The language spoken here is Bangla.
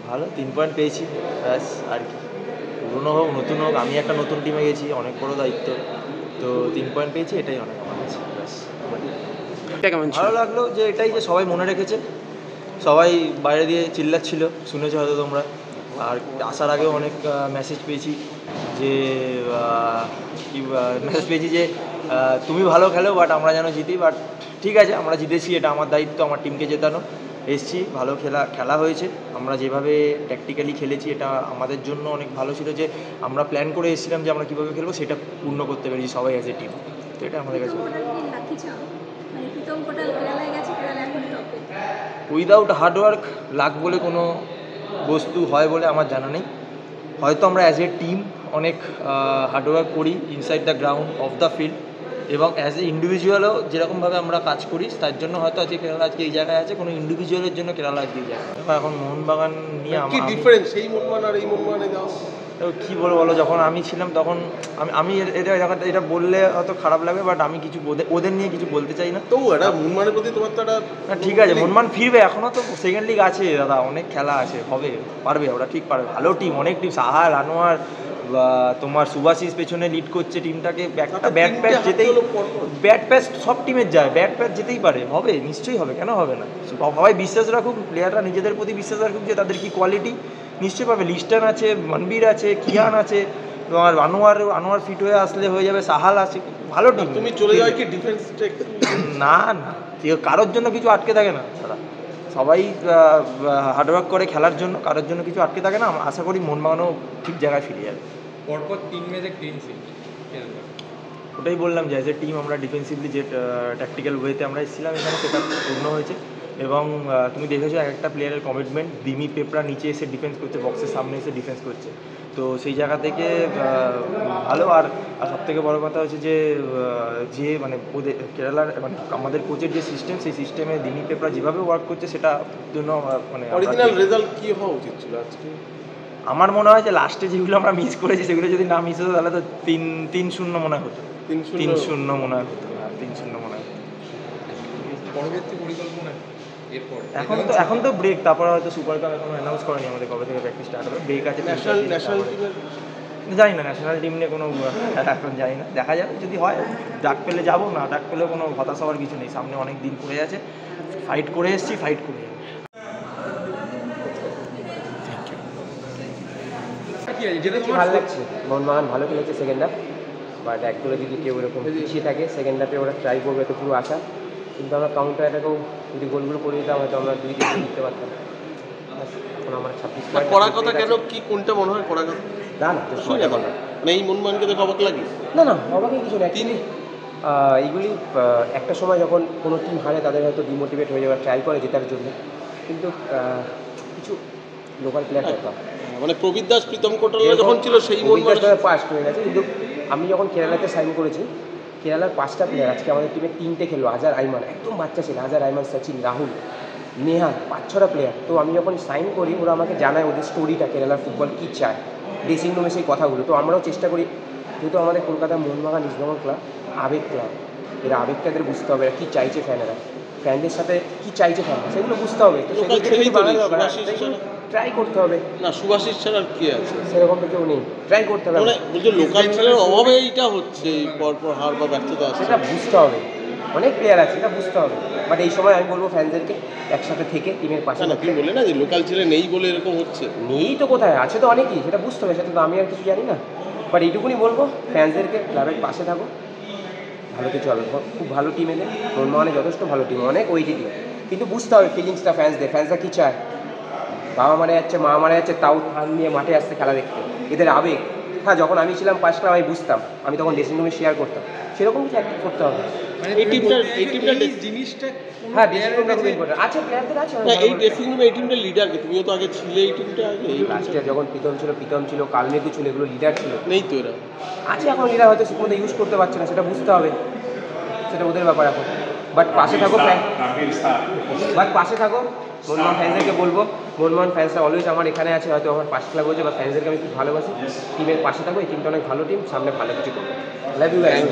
ভালো 3 পয়েন্ট পেয়েছি, ব্যাস। আর কি, পুরনো হোক নতুন হোক, আমি একটা নতুন টিমে গেছি, অনেক বড় দায়িত্ব, তো 3 পয়েন্ট পেয়েছি, এটাই অনেক আমার কাছে, ব্যাস। ভালো লাগলো যে এটাই যে সবাই মনে রেখেছে, সবাই বাইরে দিয়ে চিল্লাচ্ছিল, শুনেছো হয়তো তোমরা। আর আসার আগেও অনেক মেসেজ পেয়েছি যে কি মেসেজ পেয়েছি যে তুমি ভালো খেলো, বাট আমরা যেন জিতি। বাট ঠিক আছে, আমরা জিতেছি, এটা আমার দায়িত্ব, আমার টিমকে জেতানো। এসছি, ভালো খেলা হয়েছে। আমরা যেভাবে ট্যাকটিক্যালি খেলেছি, এটা আমাদের জন্য অনেক ভালো ছিল যে আমরা প্ল্যান করে এসেছিলাম যে আমরা কীভাবে খেলবো, সেটা পূর্ণ করতে পেরেছি সবাই অ্যাজ এ টিম। তো এটা আমাদের কাছে উইদাউট হার্ডওয়ার্ক লাক বলে কোনো বস্তু হয় বলে আমার জানা নেই। হয়তো আমরা অ্যাজ এ টিম অনেক হার্ডওয়ার্ক করি inside the ground of the field, এবং অ্যাজ এ ইন্ডিভিজুয়ালও যেরকমভাবে আমরা কাজ করি, তার জন্য হয়তো আজকে কেরালা আজকে এই জায়গায় আছে, কোনো ইন্ডিভিজুয়ালের জন্য কেরালা আজকে এই জায়গায়। এখন মোহনবাগান নিয়ে কি ডিফারেন্স এই মোহনবাগান আর এই মোহনবাগানে যাও? কী বলবো বলো, যখন আমি ছিলাম তখন আমি এটা বললে হয়তো খারাপ লাগবে, বাট আমি কিছু ওদের নিয়ে কিছু বলতে চাই না। তো এটা মোহনবাগানের প্রতি তোমার তো না, ঠিক আছে, মোহনবাগান ফিরবে, এখনও তো সেকেন্ড লিগ আছে দাদা, অনেক খেলা আছে, হবে, পারবে, ওরা ঠিক পারবে, ভালো টিম, অনেক টিম, সাহার, আনোয়ার, তোমার সুভাশিস পেছনে লিড করছে টিমটাকে। একটা ব্যাট প্যাচ সব টিমের যায়, ব্যাট প্যাচ যেতেই পারে, হবে, নিশ্চয়ই হবে, কেন হবে না? সবাই বিশ্বাস রাখুক, প্লেয়াররা নিজেদের প্রতি বিশ্বাস রাখুক যে তাদের কি কোয়ালিটি, নিশ্চয়ই পাবে। লিস্টান আছে, মনবীর আছে, কিয়ান আছে, তোমার আনোয়ার ফিট হয়ে আসলে হয়ে যাবে, সাহাল আছে, ভালো টিম। তুমি চলে যাও কি ডিফেন্স? না না, কারোর জন্য কিছু আটকে থাকে না দাদা, সবাই হার্ডওয়ার্ক করে খেলার জন্য, কারোর জন্য কিছু আটকে থাকে না। আশা করি মোহনবাগানও ঠিক জায়গায় ফিরে যাবে। পরপর 3 ম্যাচে ক্লিন শিট, ওটাই বললাম যে অ্যাজ এ টিম আমরা ডিফেন্সিভলি যে ট্যাকটিক্যাল ওয়েতে আমরা এসেছিলাম এখানে, সেটা পূর্ণ হয়েছে। এবং তুমি দেখেছো একটা প্লেয়ারের কমিটমেন্ট, দিমি পেপরা নিচে এসে ডিফেন্স করছে, বক্সের সামনে এসে ডিফেন্স করছে, তো সেই জায়গা থেকে ভালো। আর সবথেকে বড় কথা হচ্ছে যে মানে ওদের কেরালার মানে আমাদের কোচের যে সিস্টেম, সেই সিস্টেমে দিমি পেপরা যেভাবে ওয়ার্ক করছে, সেটা জন্য মানে অরিজিনাল রেজাল্ট কী হওয়া উচিত ছিল আজকে? আমার মনে হয় যে লাস্টে যেগুলো আমরা মিস করেছি, সেগুলো যদি না মিস হতো তাহলে তো 3-0 মনে হয় হতো, 3-0 মনে হয় হতো, 3-0 মনে হয়। পরবর্তী পরিকল্পনা এরপর এখন তো ব্রেক, তারপর হয়তো সুপার কাপ এখনো অ্যানাউন্স করেনি আমাদের কবে থেকে প্র্যাকটিস স্টার্ট হবে, ব্রেক আছে। ন্যাশনাল টিমের জানি না, ন্যাশনাল টিম নিয়ে কোনো এখন জানি না, দেখা যাবে, যদি হয় ডাক পেলে যাবো, না ডাক পেলে কোনো হতাশ হওয়ার কিছু নেই, সামনে অনেক দিন পড়ে আছে, ফাইট করে এসেছি, ফাইট করে যাবো। ভালো লাগছে, মোহনবাগান ভালো খেলেছে সেকেন্ড হাফ, বাট এক গোলে যদি কেউ এরকম পিছিয়ে থাকে সেকেন্ড হাফে ওরা ট্রাই করবে, তো পুরো আশা। কিন্তু আমরা কাউন্টার অ্যাটাকেও যদি গোলগুলো করে দিতাম, হয়তো আমরা 2-3 জিততে পারতাম। এখন আমার 26 পয়েন্ট। করার কথা কেন, কি কোনটা মনে হয় করার কথা? না না, মানে এই মোহনবাগানকে দেখে অবাক লাগে? না না, অবাকে কিছু না। অ্যাকচুয়ালি এইগুলি একটা সময় যখন কোনো টিম হারে, তাদের হয়তো ডিমোটিভেট হয়ে যাওয়ার ট্রাই করে জেতার জন্য, কিন্তু কিছু লোকাল প্লেয়ার দরকার। মানে প্রবীর দাস, প্রীতম কোটাল যখন ছিল সেই মোহনবাগান পাস হয়ে গেছে। কিন্তু আমি যখন কেরালাতে সাইন করেছি, কেরালার 5টা প্লেয়ার আজকে আমাদের টিমে 3টে খেললো। আজার আইমান একদম বাচ্চা ছিল, আজার আইমান, সচিন, রাহুল, নেহাল, 5-6টা প্লেয়ার। তো আমি যখন সাইন করি, ওরা আমাকে জানায় ওদের স্টোরিটা, কেরালার ফুটবল কী চায়, ড্রেসিং রুমে সেই কথাগুলো। তো আমরাও চেষ্টা করি, যেহেতু আমাদের কলকাতা মোহনবাগান ইস্টবেঙ্গল ক্লাব আবেগ ক্লাব, এরা আবেগটা এদের বুঝতে হবে, এরা কী চাইছে ফ্যানেরা, ফ্যানদের সাথে কী চাইছে ফ্যানরা, সেগুলো বুঝতে হবে। তো সেগুলো ট্রাই করতে হবে। না, সুভাশিস ছাড়া আর কি আছে সেরকম তো কেউ নেই, ট্রাই করতে হবে। মানে বলছে লোকাল ছেলের অভাবে এইটা হচ্ছে, পরপর হার বা ব্যর্থতা আছে, সেটা বুঝতে হবে। অনেক প্লেয়ার আছে, এটা বুঝতে হবে। বাট এই সময় আমি বলবো ফ্যানদেরকে একসাথে থেকে টিমের পাশে। না, তুমি বলে না যে লোকাল ছেলে নেই বলে এরকম হচ্ছে, নেই তো কোথায় আছে, তো অনেকই, সেটা বুঝতে হবে, সেটা তো আমি আর কিছু জানি না। বাট এইটুকুনি বলবো, ফ্যানদেরকে ক্লাবের পাশে থাকো, ভালো কিছু হবে। খুব ভালো টিম এদের, মোহনবাগানে যথেষ্ট ভালো টিম, অনেক ওয়েটি টিম, কিন্তু বুঝতে হবে ফিলিংসটা ফ্যান্সদের, ফ্যান্সরা কী চায়। বাবা মারা যাচ্ছে, মা মারা যাচ্ছে, তাও ধান নিয়ে মাঠে আসতে খেলা দেখতে, এদের আবেগ। হ্যাঁ, যখন আমি ছিলাম 5 ক্লাব আমি বুঝতাম, আমি তখন ড্রেসিং রুমে শেয়ার করতাম, সেরকম কিছু অ্যাক্টিভ করতে হবে। এই টিমটা জিনিসটা হ্যাঁ, ড্রেসিং রুমটা খুব ইম্পর্টেন্ট আছে, প্লেয়ারদের আছে। এই ড্রেসিং রুমে এই টিমটা লিডারকে, তুমিও তো আগে ছিলে এই টিমটা, আগে লাস্ট ইয়ার যখন প্রীতম ছিল, কালমেঘু ছিল, এগুলো লিডার ছিল। নেই তো এরা আছে এখন লিডার, হয়তো সেগুলো ইউজ করতে পারছে না, সেটা বুঝতে হবে, সেটা ওদের ব্যাপার এখন। বাট পাশে থাকো মোহনবাগান ফ্যান্সদেরকে বলবো, মোহনবাগান ফ্যান্সরা অলওয়েজ আমার এখানে আছে, হয়তো আমার পাশে ক্লাব হয়েছে, বা ফ্যান্সদেরকে আমি খুব ভালোবাসি। টিমের পাশে থাকবো, এই টিমটা অনেক ভালো টিম, সামনে ভালো কিছু করবো। Love you guys.